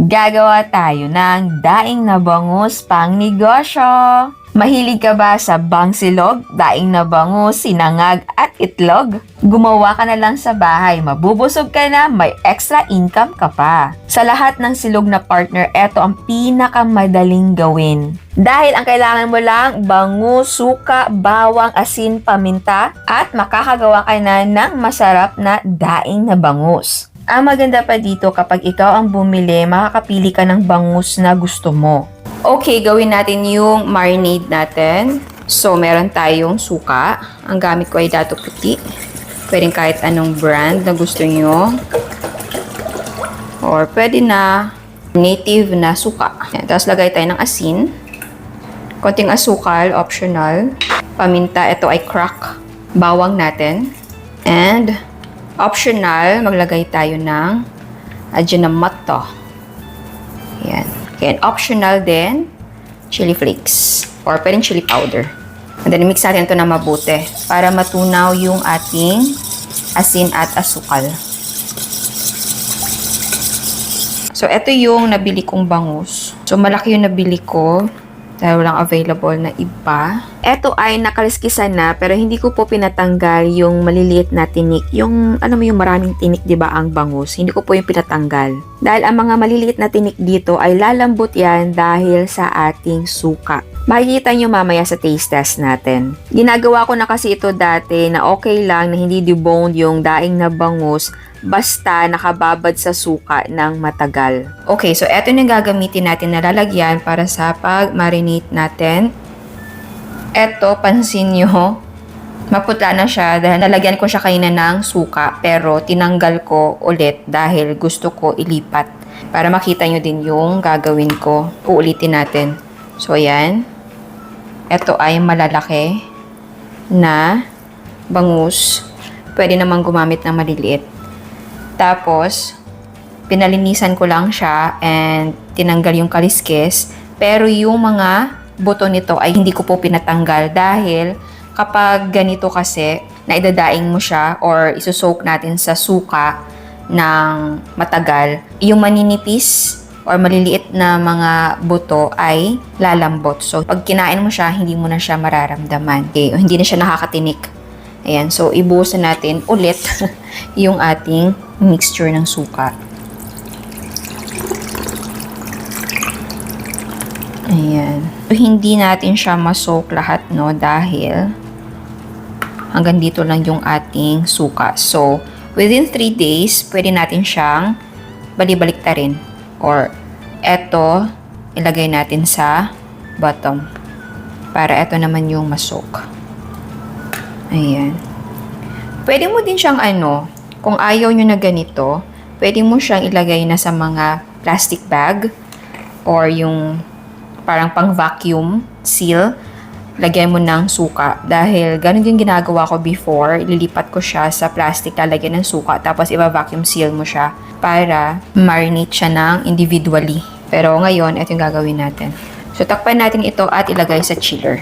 Gagawa tayo ng daing na bangus pang negosyo. Mahilig ka ba sa bangsilog, daing na bangus, sinangag at itlog? Gumawa ka na lang sa bahay, mabubusog ka na, may extra income ka pa. Sa lahat ng silog na partner, ito ang pinakamadaling gawin. Dahil ang kailangan mo lang, bangus, suka, bawang, asin, paminta, at makakagawa ka na ng masarap na daing na bangus. Ang maganda pa dito kapag ikaw ang bumili, makakapili ka ng bangus na gusto mo. Okay, gawin natin yung marinade natin. So, meron tayong suka. Ang gamit ko ay Dato Puti. Pwedeng kahit anong brand na gusto nyo. Or pwede na native na suka. Yan, tapos lagay tayo ng asin. Konting asukal, optional. Paminta, ito ay crack. Bawang natin. And optional, maglagay tayo ng Ajinomoto. Yan. And optional din, chili flakes. Or pwedeng chili powder. And then, mix natin ito na mabuti para matunaw yung ating asin at asukal. So, ito yung nabili kong bangus. So, malaki yung nabili ko. Dahil walang available na iba. Ito ay nakaliskisan na pero hindi ko po pinatanggal yung maliliit na tinik. Yung, alam mo yung maraming tinik, di ba, ang bangus. Hindi ko po yung pinatanggal. Dahil ang mga maliliit na tinik dito ay lalambot yan dahil sa ating suka. Makikita nyo mamaya sa taste test natin. Ginagawa ko na kasi ito dati na okay lang na hindi deboned yung daing na bangus basta nakababad sa suka ng matagal. Okay, so eto yung gagamitin natin na lalagyan para sa pag-marinate natin. Eto, pansin nyo, maputla na siya dahil nalagyan ko siya kanina ng suka pero tinanggal ko ulit dahil gusto ko ilipat. Para makita nyo din yung gagawin ko. Uulitin natin. So, ayan. Ito ay malalaki na bangus. Pwede namang gumamit ng maliliit. Tapos, pinalinisan ko lang siya and tinanggal yung kaliskis. Pero yung mga buto nito ay hindi ko po pinatanggal dahil kapag ganito kasi, naidadaing mo siya or isosoak natin sa suka ng matagal, yung maninipis or maliliit na mga buto ay lalambot. So, pag kinain mo siya, hindi mo na siya mararamdaman. Okay, hindi na siya nakakatinik. Ayan, so ibuhusan natin ulit yung ating mixture ng suka. Ayan. So, hindi natin siya masoak lahat, no, dahil hanggang dito lang yung ating suka. So, within 3 days, pwede natin siyang balibaliktarin. Or, eto, ilagay natin sa bottom. Para eto naman yung masoak. Ayan. Pwede mo din siyang kung ayaw nyo na ganito, pwede mo siyang ilagay na sa mga plastic bag or yung parang pang vacuum seal. Lagyan mo ng suka. Dahil ganun din ginagawa ko before. Ililipat ko siya sa plastic, lalagyan ng suka, tapos iba-vacuum seal mo siya para marinate siya ng individually. Pero ngayon, ito yung gagawin natin. So, takpan natin ito at ilagay sa chiller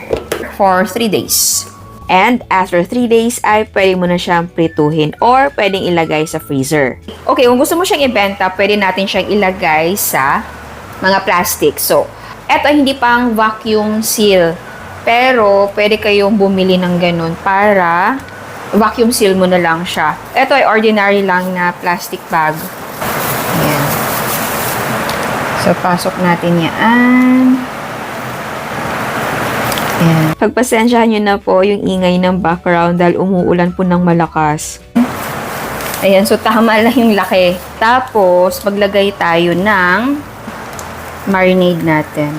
for 3 days. And after 3 days ay pwede mo na siyang prituhin or pwedeng ilagay sa freezer. Okay, kung gusto mo siyang ibenta, pwede natin siyang ilagay sa mga plastic. So, eto ay hindi pang vacuum seal. Pero, pwede kayong bumili ng ganun para vacuum seal mo na lang siya. Ito ay ordinary lang na plastic bag. Ayan. So, pasok natin yan. Ayan. Pagpasensyahan nyo na po yung ingay ng background dahil umuulan po ng malakas. Ayan, so tama lang yung laki. Tapos, maglagay tayo ng marinade natin.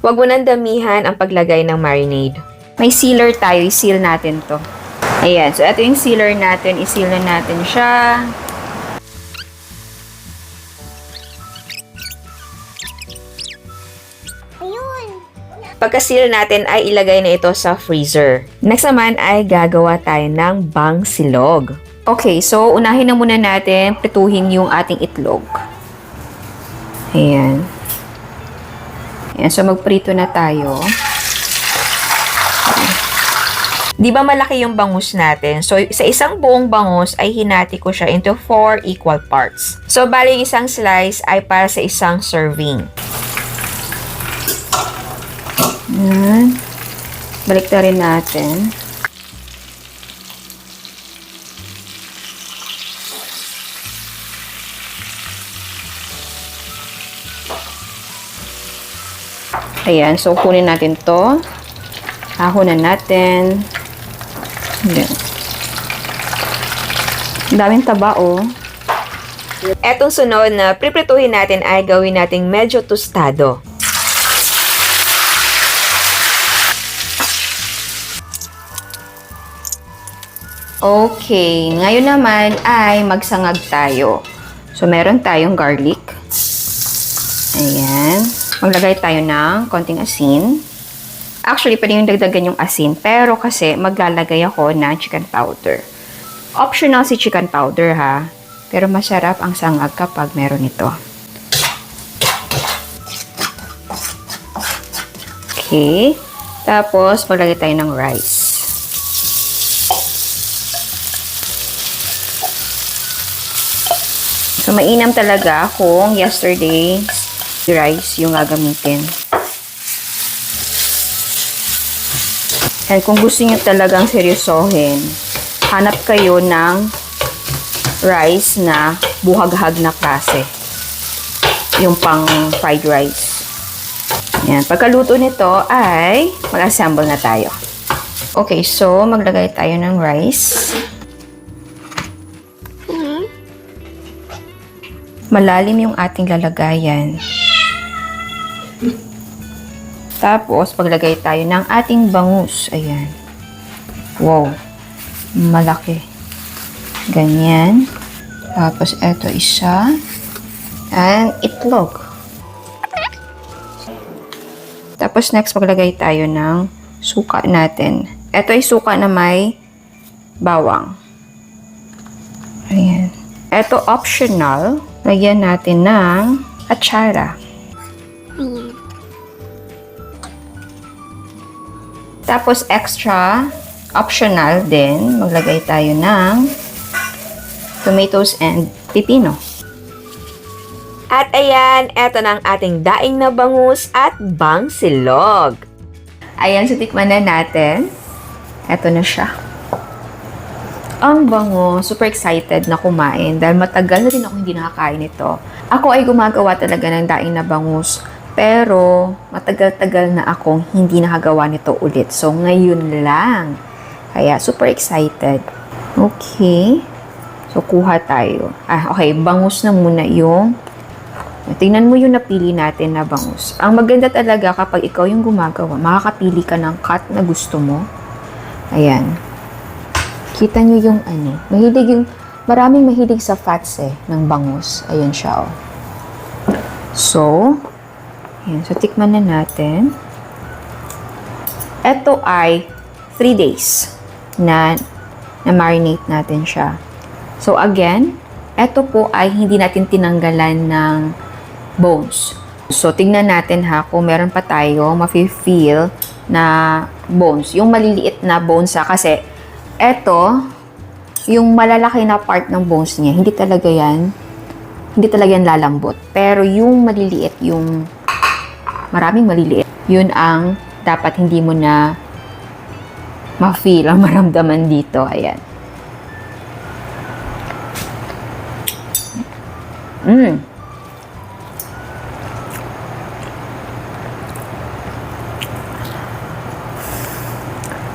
Huwag mo nang damihan ang paglagay ng marinade. May sealer tayo, i-seal natin to. Ayan, so ito yung sealer natin, i-seal na natin siya. Pagka-seal natin ay ilagay na ito sa freezer. Next naman ay gagawa tayo ng bangsilog. Okay, so unahin na muna natin prituhin yung ating itlog. Ayan. Ayan, so magprito na tayo. Di ba malaki yung bangus natin? So, sa isang buong bangus ay hinati ko siya into 4 equal parts. So, bali isang slice ay para sa isang serving. Yan. Balik na rin natin. Ayan, so kunin natin to. Hahunan natin. Ayan. Ang daming taba, oh. Etong sunod na priprituhin natin ay gawin nating medyo tostado. Okay, ngayon naman ay magsangag tayo. So, meron tayong garlic. Ayan. Maglagay tayo ng konting asin. Actually, pwede yung dagdagan yung asin, pero kasi maglalagay ako ng chicken powder. Optional si chicken powder, ha? Pero masarap ang sangag kapag meron ito. Okay. Tapos, maglagay tayo ng rice. So, mainam talaga kung yesterday's rice yung gagamitin. And kung gusto niyo talagang seryosohin, hanap kayo ng rice na buhaghag na klase. Yung pang fried rice. Yan. Pagkaluto nito ay mag-assemble na tayo. Okay, so maglagay tayo ng rice. Malalim yung ating lalagayan. Tapos, paglagay tayo ng ating bangus. Ayan. Wow. Malaki. Ganyan. Tapos, eto isa. And itlog. Tapos, next, maglagay tayo ng suka natin. Eto ay suka na may bawang. Ayan. Eto optional. Lagyan natin ng atsara. Tapos, extra, optional din, maglagay tayo ng tomatoes and pipino. At ayan, eto na ang ating daing na bangus at bangsilog. Ayan, so tikman na natin. Eto na siya. Ang bango, super excited na kumain dahil matagal na rin ako hindi nakakain ito. Ako ay gumagawa talaga ng daing na bangus. Pero, matagal-tagal na akong hindi nakagawa nito ulit. So, ngayon lang. Kaya, super excited. Okay. So, kuha tayo. Okay. Bangus na muna yung... Tingnan mo yung napili natin na bangus. Ang maganda talaga kapag ikaw yung gumagawa, makakapili ka ng cut na gusto mo. Ayan. Kita nyo yung ano. Maraming mahilig sa fats ng bangus. Ayan siya, oh. So, ayan, so, tikman na natin. Ito ay 3 days na marinate natin siya. So, again, ito po ay hindi natin tinanggalan ng bones. So, tingnan natin ha, kung meron pa tayo, mafe-feel na bones. Yung maliliit na bones ha, kasi ito, yung malalaki na part ng bones niya, hindi talaga yan lalambot. Pero yung maliliit, yung maraming maliliit, yun ang dapat hindi mo na ma-feel ang maramdaman dito. Ayan.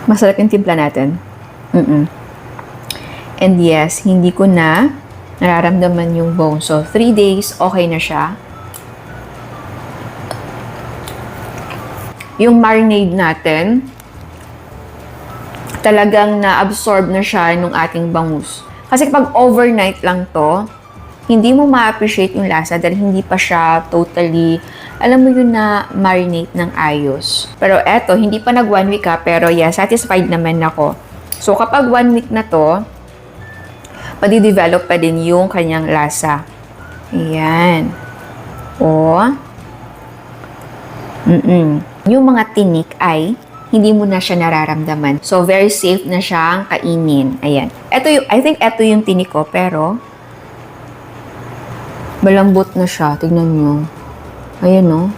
Masarap yung timpla natin. And yes, hindi ko na nararamdaman yung bone. So, 3 days, okay na siya. Yung marinade natin, talagang na-absorb na siya nung ating bangus. Kasi pag overnight lang to, hindi mo ma-appreciate yung lasa dahil hindi pa siya totally, alam mo yun na marinate ng ayos. Pero eto, hindi pa nag 1 week ha, pero yeah, satisfied naman ako. So kapag 1 week na to, padi-develop pa din yung kanyang lasa. Ayan. O. Yung mga tinik ay hindi mo na siya nararamdaman. So, very safe na siyang kainin. Ayan. I think ito yung tinik ko, pero malambot na siya. Tignan nyo. Ayan, no?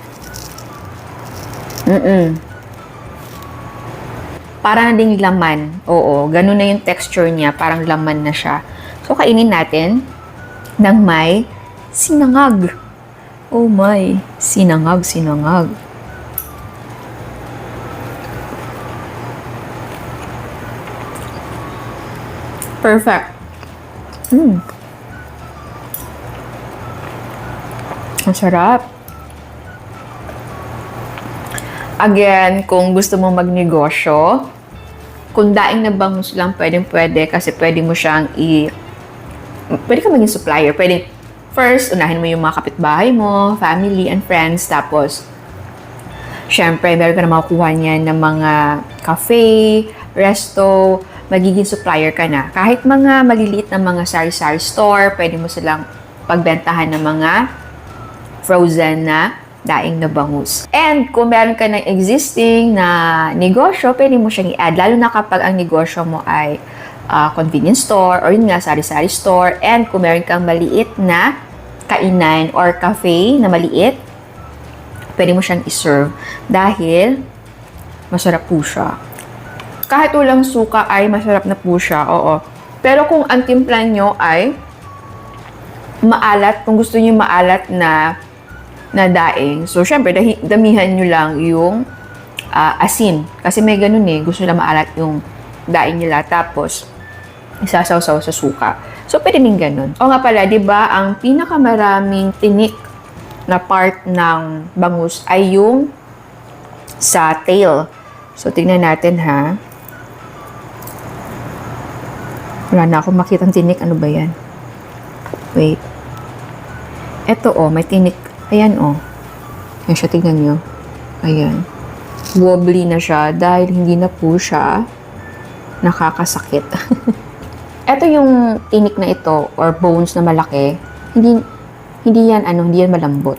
Para na ding laman. Oo, ganun na yung texture niya. Parang laman na siya. So, kainin natin ng may sinangag. Oh my. Sinangag. Perfect. Ang sarap. Again, kung gusto mong magnegosyo, kung daing na bangus lang, pwede kasi pwede mo siyang pwede ka maging supplier. Pwede, first, unahin mo yung mga kapitbahay mo, family and friends, tapos, syempre, meron ka na makukuha niyan ng mga cafe, resto, magiging supplier ka na. Kahit mga maliliit na mga sari-sari store, pwede mo silang pagbentahan ng mga frozen na daing na bangus. And kung meron ka ng existing na negosyo, pwede mo siyang i-add. Lalo na kapag ang negosyo mo ay convenience store or yun nga, sari-sari store. And kung meron kang maliit na kainan or cafe na maliit, pwede mo siyang i-serve dahil masarap po siya. Kahit walang suka ay masarap na po siya, oo. Pero kung ang timpla nyo ay maalat, kung gusto nyo maalat na daing, so syempre damihan nyo lang yung asin. Kasi may ganun gusto nila maalat yung daing nila. Tapos, isasaw-saw sa suka. So, pwede din ganun. O nga pala, di ba, ang pinakamaraming tinik na part ng bangus ay yung sa tail. So, tingnan natin ha. Wala na akong makitang tinik. Ano ba yan? Wait. Eto may tinik. Ayan Ayan siya, tingnan nyo. Ayan. Wobbly na siya dahil hindi na po siya nakakasakit. Eto yung tinik na ito or bones na malaki. Hindi yan malambot.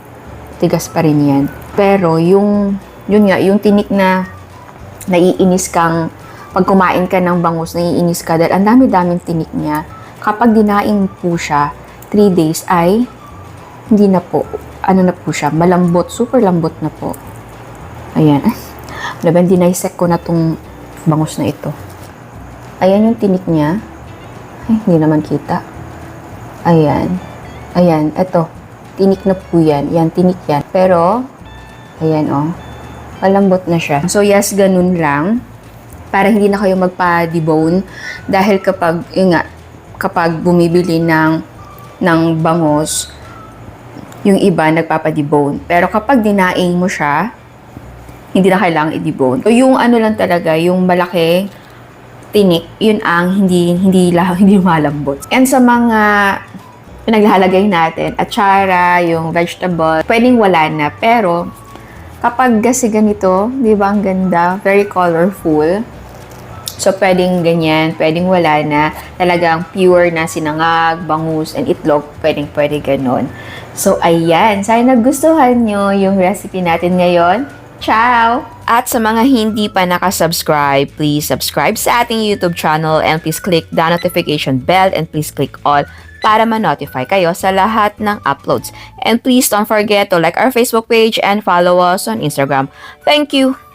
Tigas pa rin yan. Pero yun nga, yung tinik na naiinis kang pag kumain ka ng bangus, naiinis ka dahil ang dami-daming tinik niya. Kapag dinaing po siya, 3 days ay hindi na po. Na po siya? Malambot. Super lambot na po. Ayan. Laban, dinaisek ko na tong bangus na ito. Ayan yung tinik niya. Ay, hindi naman kita. Ayan. Ayan. Ito. Tinik na po yan. Yan, tinik yan. Pero, ayan malambot na siya. So, yes, ganun lang. Para hindi na kayo magpa-debone dahil kapag bumibili ng bangus, yung iba nagpapa-debone. Pero kapag dinaing mo siya, hindi na kailangang i-debone. So yung lang talaga, yung malaki tinik, yun ang hindi malambot. And sa mga pinaglalagay natin, atsara, yung vegetable, pwedeng wala na. Pero kapag kasi ganito, di ba ang ganda? Very colorful. So, pwedeng ganyan, pwedeng wala na. Talagang pure na sinangag, bangus, and itlog, pwede ganon. So, ayan. Sana nagustuhan nyo yung recipe natin ngayon. Ciao! At sa mga hindi pa nakasubscribe, please subscribe sa ating YouTube channel and please click the notification bell and please click all para ma-notify kayo sa lahat ng uploads. And please don't forget to like our Facebook page and follow us on Instagram. Thank you!